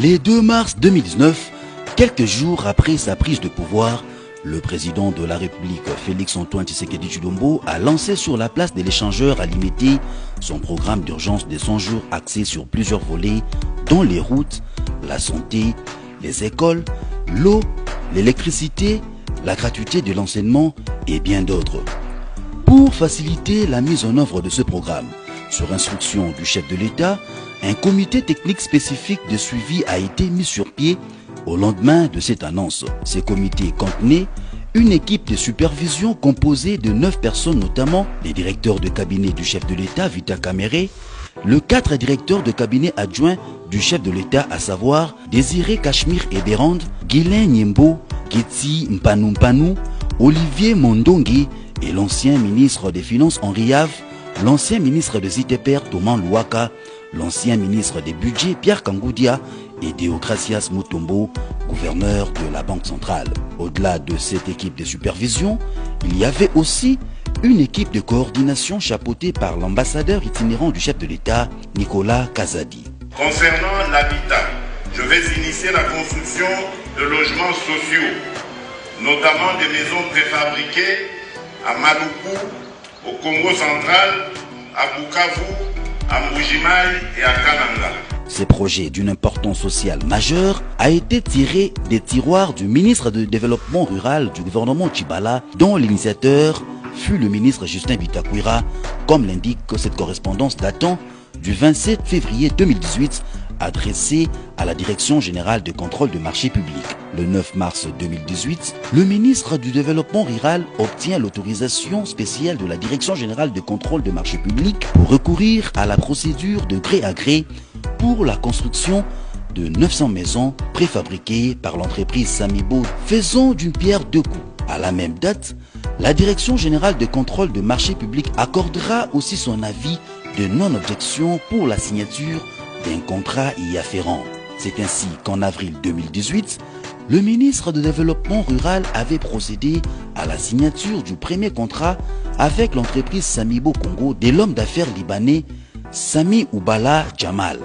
Le 2 mars 2019, quelques jours après sa prise de pouvoir, le président de la République, Félix-Antoine Tshisekedi Tshilombo, a lancé sur la place de l'échangeur à Limete son programme d'urgence de 100 jours axé sur plusieurs volets, dont les routes, la santé, les écoles, l'eau, l'électricité, la gratuité de l'enseignement et bien d'autres. Pour faciliter la mise en œuvre de ce programme, sur instruction du chef de l'État, un comité technique spécifique de suivi a été mis sur pied au lendemain de cette annonce. Ce comité contenait une équipe de supervision composée de 9 personnes, notamment les directeurs de cabinet du chef de l'État, Vita Kamere, le 4 directeurs de cabinet adjoints du chef de l'État, à savoir Désiré Cachemire Eberande, Guilain Nyembo, Getsi Mpanu, Olivier Mondongi et l'ancien ministre des Finances Henri Yave, l'ancien ministre des ITPR Thomas Louaka, l'ancien ministre des Budgets Pierre Kangoudia et Deogracias Mutombo, gouverneur de la Banque centrale. Au-delà de cette équipe de supervision, il y avait aussi une équipe de coordination chapeautée par l'ambassadeur itinérant du chef de l'État, Nicolas Kazadi. Concernant l'habitat, je vais initier la construction de logements sociaux, notamment des maisons préfabriquées à Maluku, au Congo central, à Bukavu, à Mbujimaï et à Kananga. Ce projet d'une importance sociale majeure a été tiré des tiroirs du ministre du Développement rural du gouvernement Tshibala, dont l'initiateur fut le ministre Justin Bitakwira, comme l'indique cette correspondance datant du 27 février 2018, adressée à la Direction générale de contrôle de marché public. Le 9 mars 2018, le ministre du Développement rural obtient l'autorisation spéciale de la Direction générale de contrôle de marché public pour recourir à la procédure de gré à gré pour la construction de 900 maisons préfabriquées par l'entreprise Samibo, faisant d'une pierre deux coups. À la même date, la Direction générale de contrôle de marché public accordera aussi son avis de non-objection pour la signature d'un contrat y afférent. C'est ainsi qu'en avril 2018, le ministre du Développement rural avait procédé à la signature du premier contrat avec l'entreprise Samibo Congo de l'homme d'affaires libanais Sami Oubala Jamal.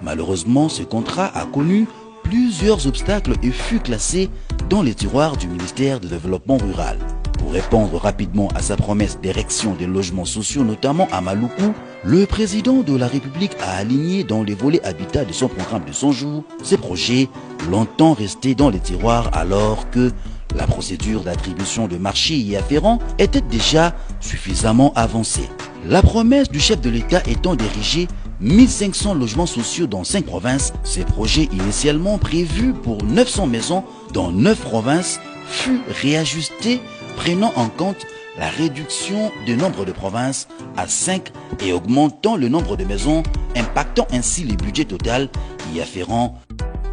Malheureusement, ce contrat a connu plusieurs obstacles et fut classé dans les tiroirs du ministère du Développement rural. Pour répondre rapidement à sa promesse d'érection des logements sociaux, notamment à Maluku, le président de la République a aligné dans les volets habitat de son programme de 100 jours ces projets longtemps restés dans les tiroirs alors que la procédure d'attribution de marché y afférent était déjà suffisamment avancée. La promesse du chef de l'État étant d'ériger 1500 logements sociaux dans 5 provinces, ces projets initialement prévus pour 900 maisons dans 9 provinces fut réajusté prenant en compte la réduction du nombre de provinces à 5 et augmentant le nombre de maisons, impactant ainsi le budget total y afférent.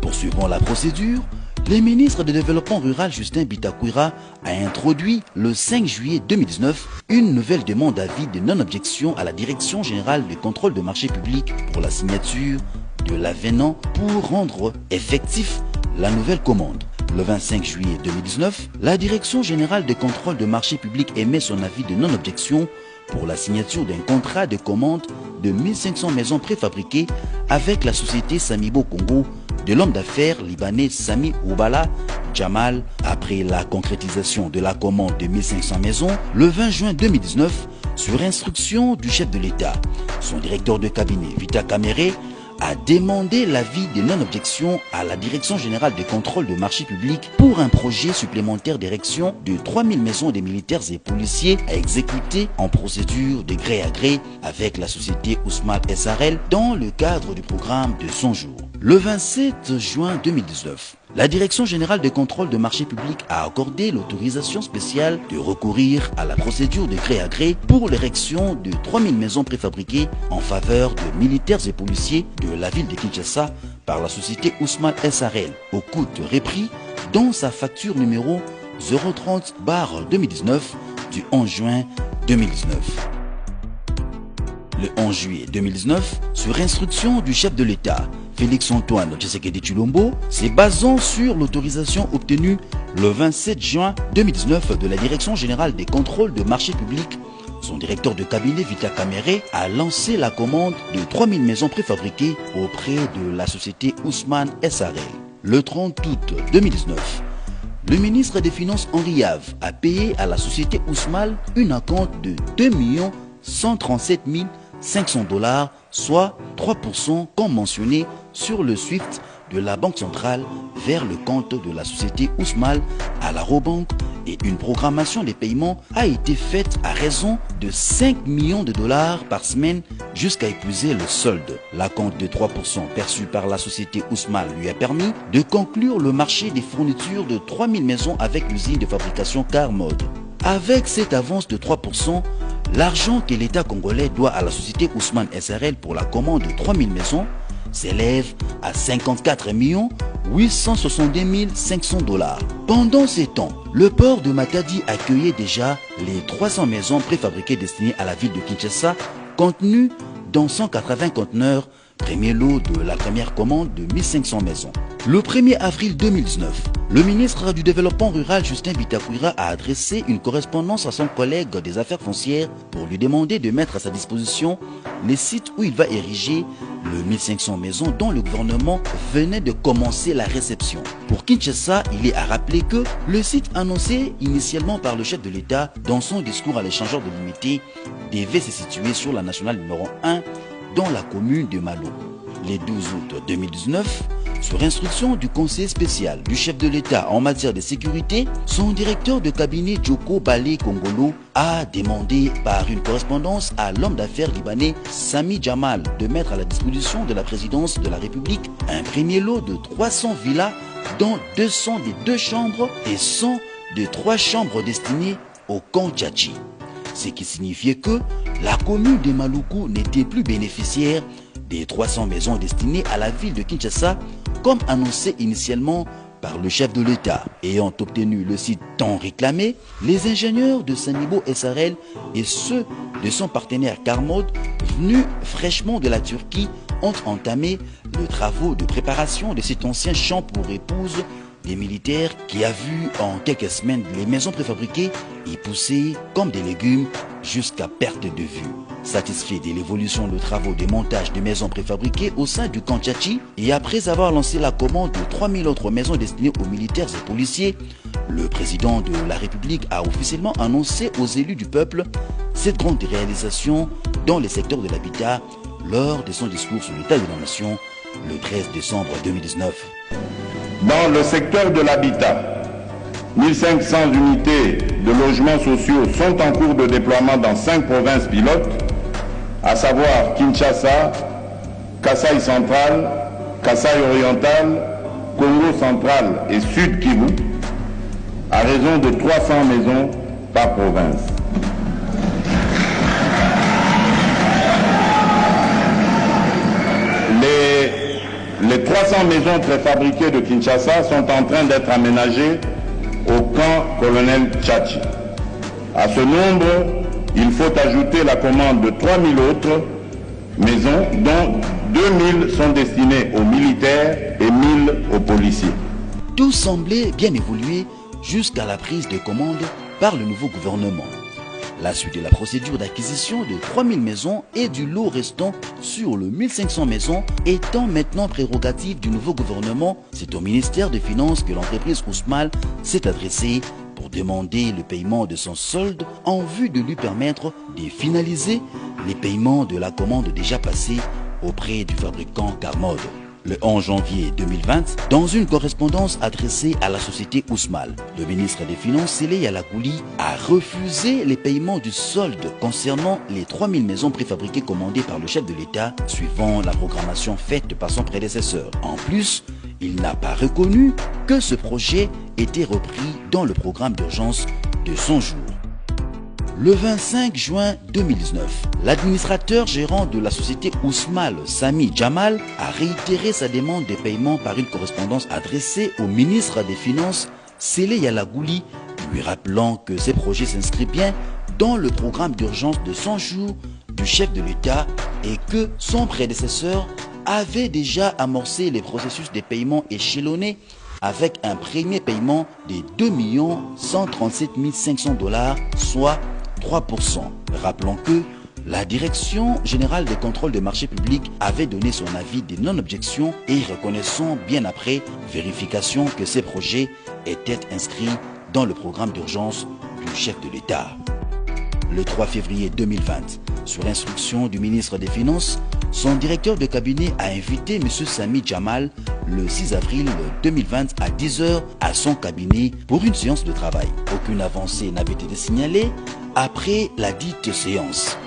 Poursuivant la procédure, le ministre du Développement rural Justin Bitakwira a introduit le 5 juillet 2019 une nouvelle demande d'avis de non-objection à la Direction générale de contrôle de marché public pour la signature de l'avenant pour rendre effectif la nouvelle commande. Le 25 juillet 2019, la Direction générale de contrôle de marché public émet son avis de non-objection pour la signature d'un contrat de commande de 1500 maisons préfabriquées avec la société Samibo Congo de l'homme d'affaires libanais Sami Oubala Jamal. Après la concrétisation de la commande de 1500 maisons, le 20 juin 2019, sur instruction du chef de l'État, son directeur de cabinet Vita Kamere a demandé l'avis de non-objection à la Direction générale de contrôle de marché public pour un projet supplémentaire d'érection de 3000 maisons des militaires et policiers à exécuter en procédure de gré à gré avec la société Ousmane SRL dans le cadre du programme de 100 jours. Le 27 juin 2019, la Direction générale de contrôle de marché public a accordé l'autorisation spéciale de recourir à la procédure de gré à gré pour l'érection de 3000 maisons préfabriquées en faveur de militaires et policiers de la ville de Kinshasa par la société Ousmane SRL au coût repris dans sa facture numéro 030/2019 du 11 juin 2019. Le 11 juillet 2019, sur instruction du chef de l'État, Félix-Antoine Tshisekedi Tshilombo, se basant sur l'autorisation obtenue le 27 juin 2019 de la Direction générale des contrôles de marché public, Son directeur de cabinet, Vita Kamere, a lancé la commande de 3000 maisons préfabriquées auprès de la société Ousmane SARL. Le 30 août 2019, le ministre des Finances Henri Yave a payé à la société Ousmane une acompte de 2 137 500 $, soit 3% comme mentionné sur le SWIFT de la Banque centrale vers le compte de la société Ousmane à la Robank, et une programmation des paiements a été faite à raison de 5 millions de $ par semaine jusqu'à épuiser le solde. L'acompte de 3% perçu par la société Ousmane lui a permis de conclure le marché des fournitures de 3000 maisons avec l'usine de fabrication Carmode. Avec cette avance de 3%, l'argent que l'État congolais doit à la société Ousmane SARL pour la commande de 3000 maisons s'élève à 54 862 500 $. Pendant ces temps, le port de Matadi accueillait déjà les 300 maisons préfabriquées destinées à la ville de Kinshasa, contenues dans 180 conteneurs, premier lot de la première commande de 1500 maisons. Le 1er avril 2019, le ministre du Développement rural Justin Bitakwira a adressé une correspondance à son collègue des affaires foncières pour lui demander de mettre à sa disposition les sites où il va ériger le 1500 maisons dont le gouvernement venait de commencer la réception. Pour Kinshasa, il est à rappeler que le site annoncé initialement par le chef de l'État dans son discours à l'échangeur de l'unité devait se situer sur la nationale numéro 1 dans la commune de Malo. Le 12 août 2019, sur instruction du conseiller spécial du chef de l'État en matière de sécurité, son directeur de cabinet Djoko Balé Kongolo a demandé par une correspondance à l'homme d'affaires libanais Sami Jamal de mettre à la disposition de la présidence de la République un premier lot de 300 villas dont 200 des 2 chambres et 100 de 3 chambres destinées au camp Tchachi. Ce qui signifiait que la commune de Maluku n'était plus bénéficiaire des 300 maisons destinées à la ville de Kinshasa, comme annoncé initialement par le chef de l'État. Ayant obtenu le site tant réclamé, les ingénieurs de Sanibo SARL et ceux de son partenaire Carmode, venus fraîchement de la Turquie, ont entamé les travaux de préparation de cet ancien champ pour épouses des militaires qui a vu en quelques semaines les maisons préfabriquées y pousser comme des légumes jusqu'à perte de vue. Satisfait de l'évolution de travaux de montage de maisons préfabriquées au sein du camp Tchachi et après avoir lancé la commande de 3000 autres maisons destinées aux militaires et policiers, le président de la République a officiellement annoncé aux élus du peuple cette grande réalisation dans les secteurs de l'habitat lors de son discours sur l'état de la nation le 13 décembre 2019. Dans le secteur de l'habitat, 1500 unités de logements sociaux sont en cours de déploiement dans 5 provinces pilotes, à savoir Kinshasa, Kasaï central, Kasaï oriental, Congo central et Sud Kivu, à raison de 300 maisons par province. Les 300 maisons préfabriquées de Kinshasa sont en train d'être aménagées au camp Colonel Tchachi. À ce nombre, il faut ajouter la commande de 3000 autres maisons, dont 2000 sont destinées aux militaires et 1000 aux policiers. Tout semblait bien évoluer jusqu'à la prise de commande par le nouveau gouvernement. La suite de la procédure d'acquisition de 3000 maisons et du lot restant sur le 1500 maisons étant maintenant prérogative du nouveau gouvernement, c'est au ministère des Finances que l'entreprise Ousmane s'est adressée pour demander le paiement de son solde en vue de lui permettre de finaliser les paiements de la commande déjà passée auprès du fabricant Carmode. Le 11 janvier 2020, dans une correspondance adressée à la société Ousmane, le ministre des Finances, Sélé Yalakouli, a refusé les paiements du solde concernant les 3000 maisons préfabriquées commandées par le chef de l'État, suivant la programmation faite par son prédécesseur. En plus, il n'a pas reconnu que ce projet était repris dans le programme d'urgence de 100 jours. Le 25 juin 2019, l'administrateur gérant de la société Ousmane, Sami Jamal, a réitéré sa demande de paiement par une correspondance adressée au ministre des Finances, Sélé Yalakouli, lui rappelant que ces projets s'inscrivent bien dans le programme d'urgence de 100 jours du chef de l'État et que son prédécesseur avait déjà amorcé les processus de paiement échelonnés avec un premier paiement de 2 137 500 $, soit 3%. Rappelons que la Direction générale des contrôles des marchés publics avait donné son avis de non-objection et reconnaissant bien après vérification que ces projets étaient inscrits dans le programme d'urgence du chef de l'État. Le 3 février 2020, sur instruction du ministre des Finances, son directeur de cabinet a invité M. Sami Jamal le 6 avril 2020 à 10 h à son cabinet pour une séance de travail. Aucune avancée n'avait été signalée après la dite séance.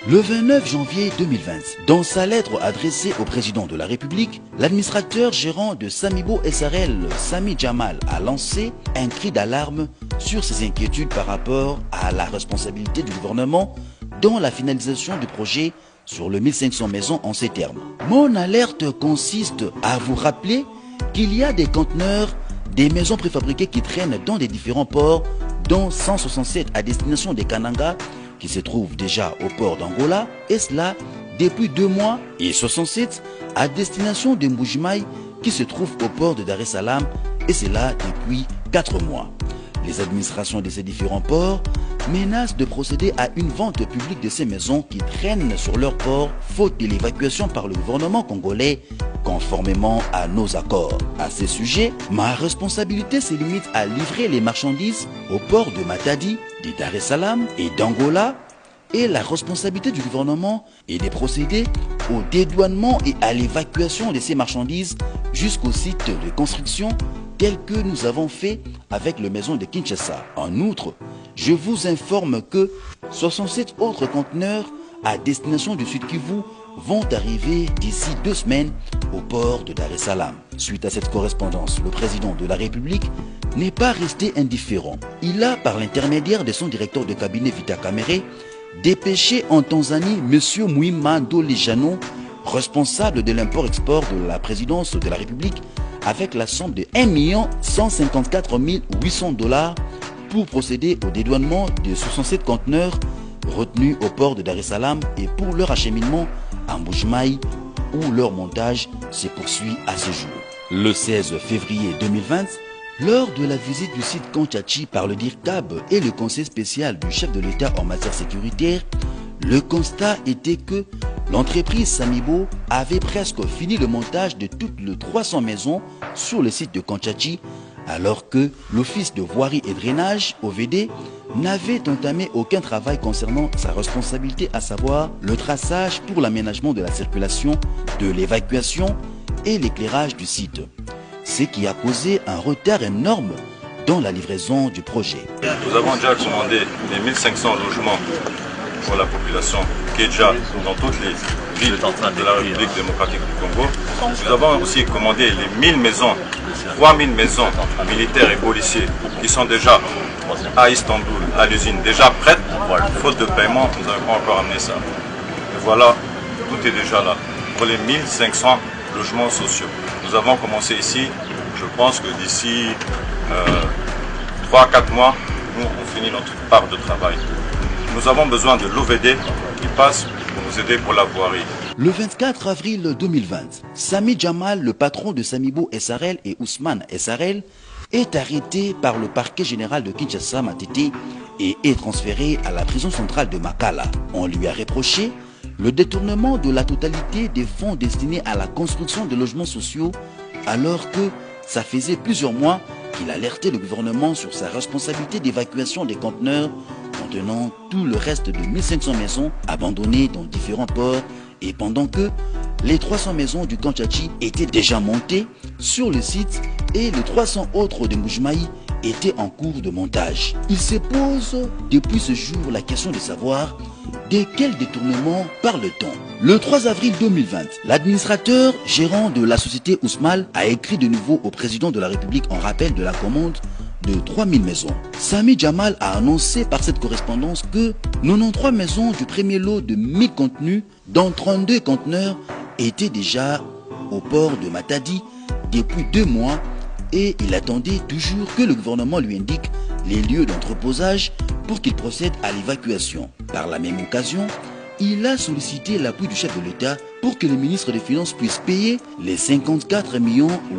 Le 29 janvier 2020, dans sa lettre adressée au président de la République, l'administrateur gérant de Samibo SRL, Sami Jamal, a lancé un cri d'alarme sur ses inquiétudes par rapport à la responsabilité du gouvernement dans la finalisation du projet sur le 1500 maisons en ces termes. Mon alerte consiste à vous rappeler qu'il y a des conteneurs, des maisons préfabriquées qui traînent dans des différents ports, dont 167 à destination des Kananga, qui se trouvent déjà au port d'Angola, et cela depuis 2 mois, et 67 à destination de Mbujimaï, qui se trouve au port de Dar es Salaam, et cela depuis 4 mois. Les administrations de ces différents ports menacent de procéder à une vente publique de ces maisons qui traînent sur leur port, faute de l'évacuation par le gouvernement congolais, conformément à nos accords. À ce sujet, ma responsabilité se limite à livrer les marchandises au port de Matadi, de Dar es Salaam et d'Angola, et la responsabilité du gouvernement est de procéder au dédouanement et à l'évacuation de ces marchandises jusqu'au site de construction tel que nous avons fait avec le maison de Kinshasa. En outre, je vous informe que 67 autres conteneurs à destination du Sud Kivu vont arriver d'ici 2 semaines au port de Dar es Salaam. Suite à cette correspondance, le président de la République n'est pas resté indifférent. Il a, par l'intermédiaire de son directeur de cabinet Vita Kamere, dépêché en Tanzanie M. Muhima Ndolejano, responsable de l'import-export de la présidence de la République, avec la somme de 1 154 800 $ pour procéder au dédouanement de 67 conteneurs retenus au port de Dar es Salaam et pour leur acheminement à Mbujimaï où leur montage se poursuit à ce jour. Le 16 février 2020, lors de la visite du site Kanchachi par le DIRCAB et le conseil spécial du chef de l'État en matière sécuritaire, le constat était que l'entreprise Samibo avait presque fini le montage de toutes les 300 maisons sur le site de Kanchachi, alors que l'Office de voirie et drainage, OVD, n'avait entamé aucun travail concernant sa responsabilité, à savoir le traçage pour l'aménagement de la circulation, de l'évacuation et l'éclairage du site, ce qui a causé un retard énorme dans la livraison du projet. Nous avons déjà commandé les 1500 logements pour la population qui est déjà dans toutes les villes de la République démocratique du Congo. Nous avons aussi commandé les 1000 maisons, 3000 maisons militaires et policiers qui sont déjà à Istanbul, à l'usine, déjà prêtes. Faute de paiement, nous n'avons pas encore amené ça. Et voilà, tout est déjà là pour les 1500 logements sociaux. Nous avons commencé ici, je pense que d'ici 3 à 4 mois, nous on finit notre part de travail. Nous avons besoin de l'OVD qui passe pour nous aider pour la voirie. Le 24 avril 2020, Sami Jamal, le patron de Samibo SRL et Ousmane SRL, est arrêté par le parquet général de Kinshasa Matete et est transféré à la prison centrale de Makala. On lui a reproché le détournement de la totalité des fonds destinés à la construction de logements sociaux, alors que ça faisait plusieurs mois qu'il alertait le gouvernement sur sa responsabilité d'évacuation des conteneurs contenant tout le reste de 1500 maisons abandonnées dans différents ports, et pendant que les 300 maisons du Kanchachi étaient déjà montées sur le site et les 300 autres de Mbujimaï étaient en cours de montage. Il se pose depuis ce jour la question de savoir de quel détournement parle-t-on. Le 3 avril 2020, l'administrateur gérant de la société Ousmal a écrit de nouveau au président de la République en rappel de la commande de 3000 maisons. Sami Jamal a annoncé par cette correspondance que 93 maisons du premier lot de 1000 contenus, dont 32 conteneurs, étaient déjà au port de Matadi depuis 2 mois et il attendait toujours que le gouvernement lui indique les lieux d'entreposage pour qu'il procède à l'évacuation. Par la même occasion, il a sollicité l'appui du chef de l'État pour que le ministre des Finances puisse payer les 54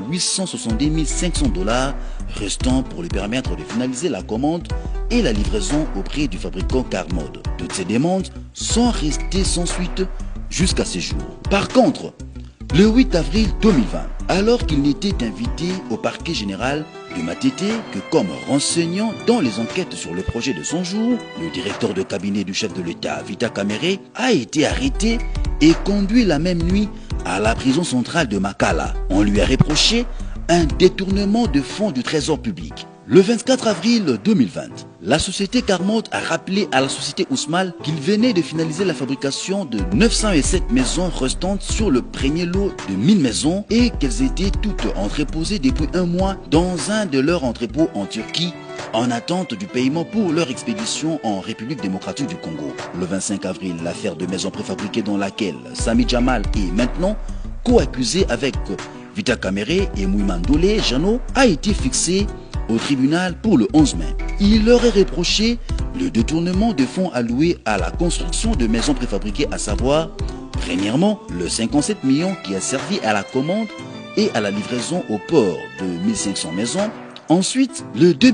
870 500 $ restants pour lui permettre de finaliser la commande et la livraison auprès du fabricant Carmode. Toutes ces demandes sont restées sans suite jusqu'à ce jour. Par contre, le 8 avril 2020, alors qu'il n'était invité au parquet général de Matete que comme renseignant dans les enquêtes sur le projet de son jour, le directeur de cabinet du chef de l'État, Vita Kamere, a été arrêté et conduit la même nuit à la prison centrale de Makala. On lui a reproché un détournement de fonds du trésor public. Le 24 avril 2020, la société Carmode a rappelé à la société Ousmal qu'il venait de finaliser la fabrication de 907 maisons restantes sur le premier lot de 1000 maisons et qu'elles étaient toutes entreposées depuis un mois dans un de leurs entrepôts en Turquie en attente du paiement pour leur expédition en République démocratique du Congo. Le 25 avril, l'affaire de maisons préfabriquées dans laquelle Sami Jamal est maintenant co-accusé avec Vita Kamere et Mouimandole Jano a été fixée au tribunal pour le 11 mai. Il leur est reproché le détournement de fonds alloués à la construction de maisons préfabriquées, à savoir, premièrement, le 57 millions qui a servi à la commande et à la livraison au port de 1500 maisons. Ensuite, le 2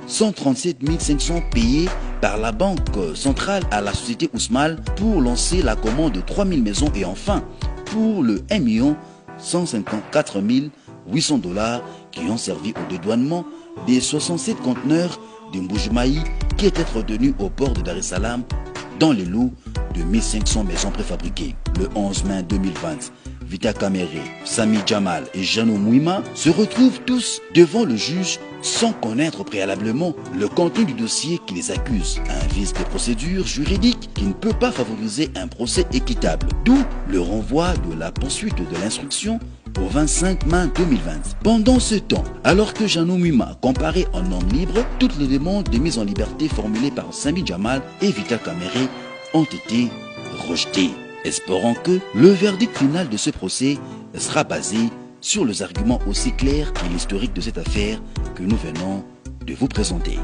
137 500 payés par la Banque centrale à la société Ousmal pour lancer la commande de 3000 maisons. Et enfin, pour le 1 154 800 $ qui ont servi au dédouanement des 67 conteneurs de Mboujmaï qui étaient retenus au port de Dar es Salaam dans les lots de 1500 maisons préfabriquées. Le 11 mai 2020, Vita Kamere, Sami Jamal et Jano Mouima se retrouvent tous devant le juge sans connaître préalablement le contenu du dossier qui les accuse. Un vice de procédure juridique qui ne peut pas favoriser un procès équitable. D'où le renvoi de la poursuite de l'instruction au 25 mai 2020. Pendant ce temps, alors que Jano Mouima comparait en homme libre, toutes les demandes de mise en liberté formulées par Sami Jamal et Vita Kamere ont été rejetées. Espérons que le verdict final de ce procès sera basé sur les arguments aussi clairs et l'historique de cette affaire que nous venons de vous présenter.